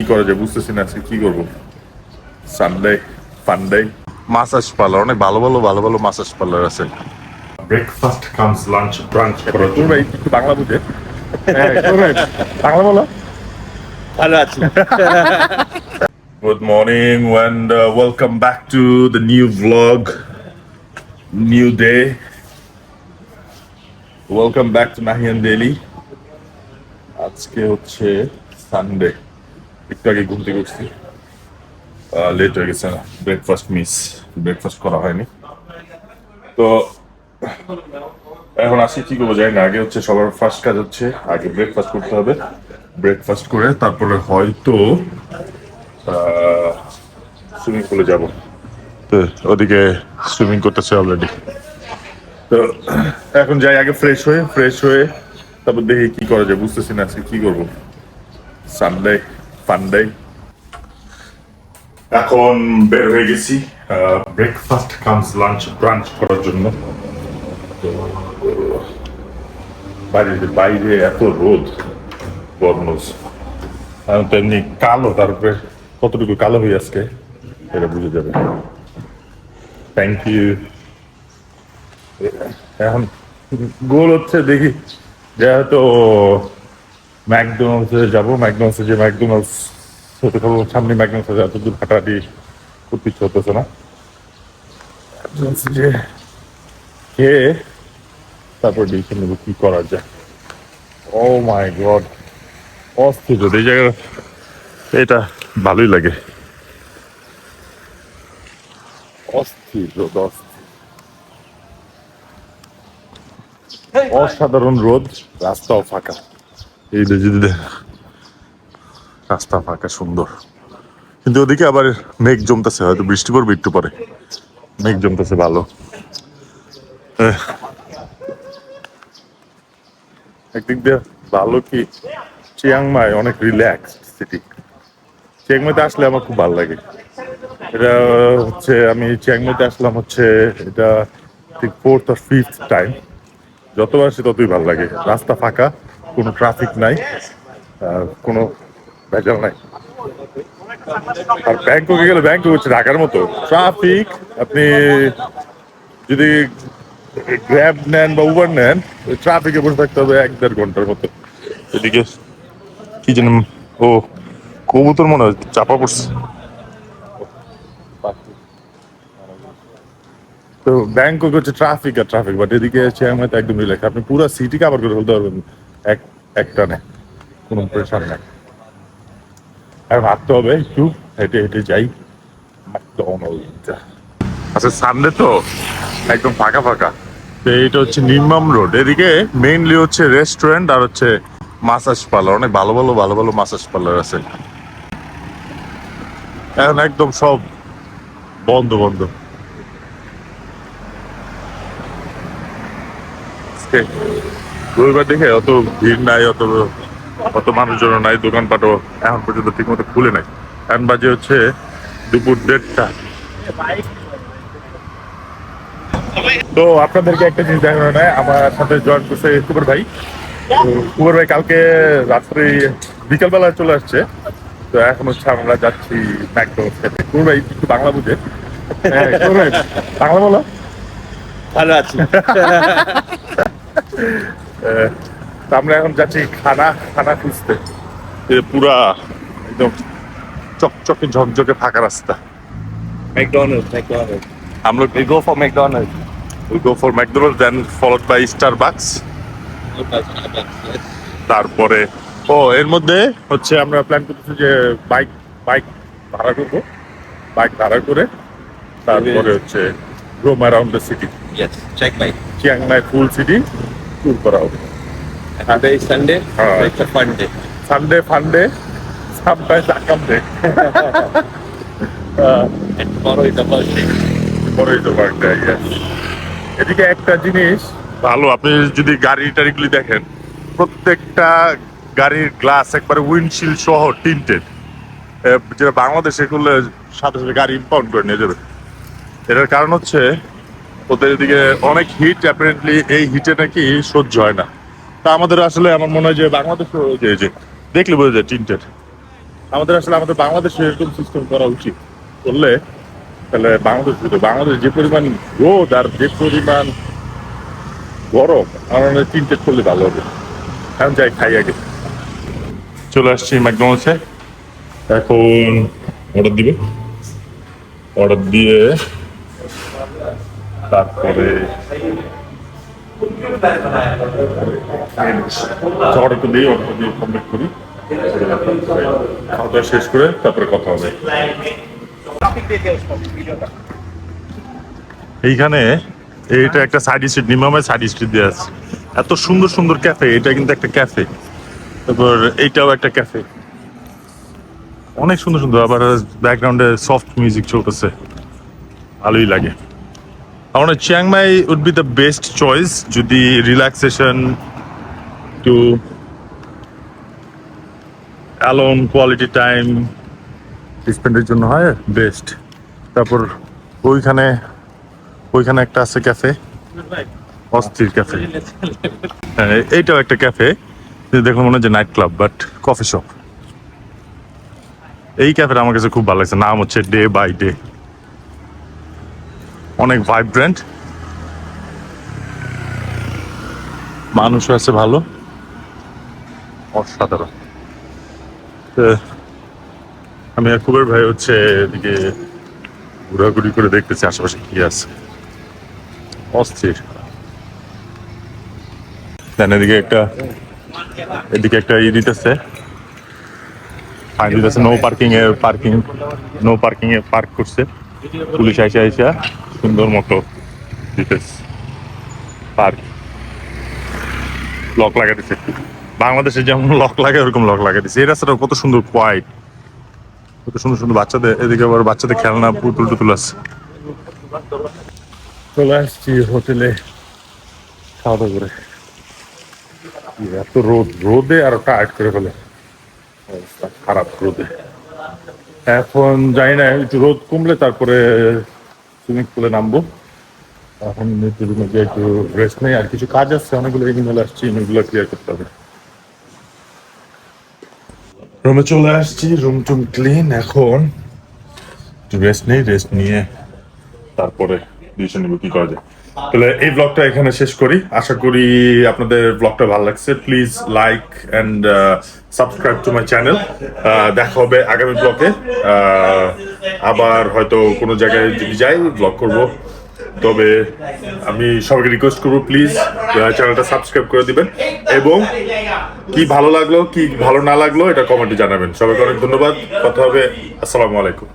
করা যায় বুঝতেছি না আজকে কি করবো। সানডে ফান্ডে মাসাজ পার্লার, অনেক ভালো ভালো ভালো ভালো মাসাজ পার্লার আছে। ব্রেকফাস্ট কামস লাঞ্চ ব্রাঞ্চ করার জন্য ভাই একটু বাংলা বুঝে। হ্যাঁ বাংলা বলো। ভালো আছি। Good morning and welcome back to the new vlog, new day. Welcome back to Nahian Daily. আজকে হচ্ছে সানডে, একটু আগে ঘুম থেকে উঠছি, লেট হয়ে গেছে, ব্রেকফাস্ট করা হয়নি। তো এখন আসি কি করবো জানি না। আগে হচ্ছে সবার ফার্স্ট কাজ হচ্ছে আগে ব্রেকফাস্ট করতে হবে। ব্রেকফাস্ট করে তারপরে হয়তো সুইমিং পুলে যাব। তো ওদিকে সুইমিং করতেছে অলরেডি। তো এখন যাই আগে ফ্রেশ হয়ে তারপর দেখি কি করা যায় বুঝতেছি না আজকে কি করবো। সানডে ফান্ডে এখন বের হয়ে গেছি ব্রেকফাস্ট কামস লাঞ্চ ব্রাঞ্চ করার জন্য। বাইরে এত রোদ, বদমজ তেমনি কালো, তারপরে কতটুকু কালো হয়ে আজকে এটা বুঝে যাবে। Thank you. এখন গোল হচ্ছে দেখি যেহেতু ম্যাকডোনাল্ডসে যাবো, ম্যাকডোনাল্ডস হতে খাবো, সামনে ম্যাকডোনাল্ডস এত দূর হাঁটাহাঁটি করতে ইচ্ছে হতেছে না। যে খেয়ে তারপর ডিসিশন নেবো কি করা যায়। ও মাই গড, অস্থির এই জায়গা, এটা ভালোই লাগে। অস্থির রোদ, অসাধারণ রোদ, রাস্তাও ফাঁকা। এই যদি রাস্তা ফাঁকা সুন্দর, কিন্তু ওদিকে আবার মেঘ জমতেছে, হয়তো বৃষ্টি পড়বে একটু পরে। মেঘ জমতেছে ভালো। একদিক দিয়ে ভালো কি, চিয়াংমাই অনেক রিল্যাক্স সিটি। চিয়াংমাইতে আসলে আমার খুব ভালো লাগে। এটা হচ্ছে আমি চিয়াংমাইতে আসলাম হচ্ছে এটা ঠিক 4th or 5th টাইম। যতবার আসি ততই ভালো লাগে। রাস্তা ফাঁকা, কোনো ট্রাফিক নাই, কোনো ভেজাল নাই। আর ব্যাংককে গেলে, ব্যাংকক হচ্ছে ঢাকার মতো ট্রাফিক। আপনি যদি গ্র্যাব নেন বা উবার নেন, ট্রাফিকে বসে থাকতে হবে 1-1.5 ঘন্টার মতো। এদিকে কি যেন, ও কবুতর মনে হয় চাপা পড়ছে। তো ব্যাংকক হচ্ছে ট্রাফিক আর ট্রাফিক, বাট এদিকে চিয়াংমাইতে একদম রিল্যাক্স। আপনি পুরো সিটি কাভার করে ফেলতে পারবেন একটা নেই, কোনো প্রেশার নেই। আর ভাবতে হবে একটু হেঁটে হেঁটে যাই ম্যাকডোনাল্ডস। আচ্ছা সানডে তো একদম ফাঁকা ফাঁকা। তো এইটা হচ্ছে নির্মম রোড, এদিকে মেইনলি হচ্ছে রেস্টুরেন্ট আর হচ্ছে মাসাজ পার্লার, অনেক ভালো ভালো ভালো ভালো মাসাজ পার্লার আছে। এখন একদম সব বন্ধ বন্ধ। রবিবার দেখে অত ভিড় নাই, অত মানুষজন নাই, দোকানপাটও এখন পর্যন্ত ঠিক মতো খুলে নাই। এখন বাজে হচ্ছে দুপুর 1:30টা। তো আপনাদেরকে একটা জিনিস দেখানো নাই, আমার সাথে জয়েন করছে কুমার ভাই। কুমার ভাই কালকে রাত্রে বিকালবেলা চলে আসছে। তো এখন হচ্ছে আমরা যাচ্ছি ম্যাকডোনাল্ডস খেতে। কুমার ভাই একটু বাংলা বুঝে। হ্যাঁ বাংলা বলো। ভালো আছি। আমরা এখন যাচ্ছি খানা খুঁজতে। পুরা একদম চকচকে ঝকঝকে ফাঁকা রাস্তা। McDonald's. আমরা We go for McDonald's. we'll go for McDonald's, then followed by Starbucks. Yes. তারপরে এর মধ্যে হচ্ছে আমরা প্ল্যান করতেছি যে বাইক ভাড়া করে তারপরে হচ্ছে roam around the city. Yes. Check my. Chiang Mai full city tour করা হবে। Today is Sunday. Ah. It's a fun day. Sunday ফান্ডে, sometimes আকাম day. And tomorrow is the birthday. এদিকে একটা জিনিস ভালো, আপনি যদি গাড়ি টাড়িগুলি দেখেন, প্রত্যেকটা গাড়ির গ্লাস একবারে উইন্ডশিল্ড সহ টিন্টেড। যেটা বাংলাদেশে করলে সাথে সাথে গাড়ি ইম্পাউন্ড করে নিয়ে যাবে। এটার কারণ হচ্ছে ওদের এদিকে অনেক হিট, অ্যাপারেন্টলি এই হিটে নাকি সহ্য হয় না। তা আমাদের আসলে আমার মনে হয় যে বাংলাদেশে যে দেখলে বোঝা যায় টিন্টেড। আমাদের আসলে আমাদের বাংলাদেশে এরকম সিস্টেম করা উচিত করলে তাহলে বাংলাদেশ যে পরিমাণ রোদ আর যে পরিমাণ গরম আমার চিন্তা করলে ভালো হবে। এখন যাই খাই আগে। চলে আসছি ম্যাকডোনাল্ডসে, এখন অর্ডার দিয়ে তারপরে অর্ডার দিয়ে কমপ্লিট করি, খাওয়া দাওয়া শেষ করে তারপরে কথা হবে। এইখানে এইটা একটা সাইড স্ট্রিট, নিমামের সাইড স্ট্রিট দিয়ে আছে, এত সুন্দর সুন্দর ক্যাফে। এটা কিন্তু একটা ক্যাফে, তারপর এইটাও একটা ক্যাফে, অনেক সুন্দর সুন্দর। আবার ব্যাকগ্রাউন্ডে সফট মিউজিক চলতেছে, ভালোই লাগে। আমার Chiang Mai would be the best choice যদি relaxation to alone quality time স্পেন্ডের জন্য হয়, বেস্ট। তারপর ওইখানে একটা আছে ক্যাফে, অস্থির ক্যাফে। হ্যাঁ, এইটাও একটা ক্যাফে, দেখুন মনে হচ্ছে night club but coffee shop. এই ক্যাফেটা আমার কাছে খুব ভালো লাগছে, নাম হচ্ছে ডে বাই ডে, অনেক ভাইব্রেন্ট, মানুষও আছে ভালো, অসাধারণ। তো আমি আর কুবের ভাই হচ্ছে এদিকে ঘোরাঘুরি করে দেখতেছি আশেপাশে কি আছে, অস্থির। দেন এদিকে একটা দিতেছে, ফাইন দিতেছে, নো পার্কিং এ পার্ক করছে পুলিশ আইসা সুন্দর মতো দিতেছে পার্ক, লক লাগা দিছে, বাংলাদেশে যেমন লক লাগে ওরকম লক লাগা দিছে। এই রাস্তাটা কত সুন্দর, কোয়াইট, কত সুন্দর সুন্দর বাচ্চাদের, এদিকে আবার বাচ্চাদের খেলনা পুতুল টুতুল আছে। চলে আসছি হোটেলে খাওয়া দাওয়া করে, এত রোদে আর টায়ার্ড করে ফেলে, অবস্থা খারাপ রোদে। এখন যাই না, একটু রোদ কমলে তারপরে সুইমিং পুলে নামবো। এখন একটু রুমে গিয়ে একটু রেস্ট নেই, আর কিছু কাজ আছে, অনেকগুলো ইমেল আসছে, ইমেলগুলো ক্লিয়ার করতে হবে। রুমে চলে আসছি, রুম টুম ক্লিন, এখন রেস্ট নেই, রেস্ট নিয়ে তারপরে ডিসিশন নিব কি করা যায়। তাহলে এই ব্লগটা এখানে শেষ করি, আশা করি আপনাদের ব্লগটা ভালো লাগছে। Please like and subscribe to my channel. দেখা হবে আগামী ব্লগে, আবার হয়তো কোনো জায়গায় যদি যাই ব্লগ করব। তবে আমি সবাইকে রিকোয়েস্ট করবো প্লিজ চ্যানেলটা সাবস্ক্রাইব করে দিবেন, এবং কি ভালো লাগলো কি ভালো না লাগলো এটা কমেন্টে জানাবেন। সবাইকে অনেক ধন্যবাদ, কথা হবে, আসসালামু আলাইকুম।